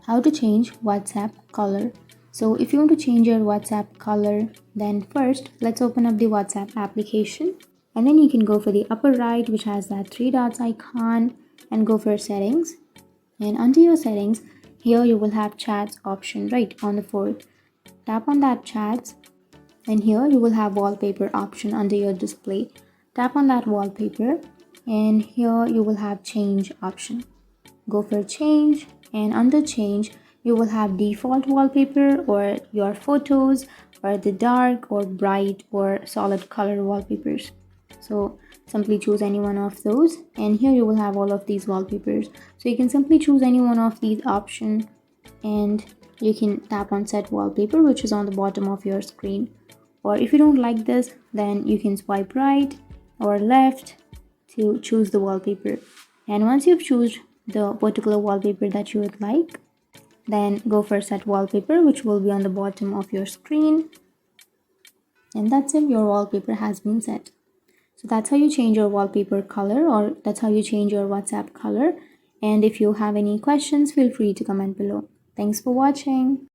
How to change WhatsApp color. So if you want to change your WhatsApp color, then first let's open up the WhatsApp application, and then you can go for the upper right, which has that three dots icon, and go for settings. And under your settings, here you will have chats option right on the fourth. Tap on that chats, and here you will have wallpaper option under your display. Tap on that wallpaper, and here you will have change option. Go for change, and under change you will have default wallpaper or your photos or the dark or bright or solid color wallpapers. So simply choose any one of those, and here you will have all of these wallpapers. So you can simply choose any one of these options, and you can tap on set wallpaper, which is on the bottom of your screen. Or if you don't like this, then you can swipe right or left to choose the wallpaper. And once you've chosen the particular wallpaper that you would like, then go for set wallpaper, which will be on the bottom of your screen. And that's it, your wallpaper has been set. So that's how you change your wallpaper color, or that's how you change your WhatsApp color. And if you have any questions, feel free to comment below. Thanks for watching.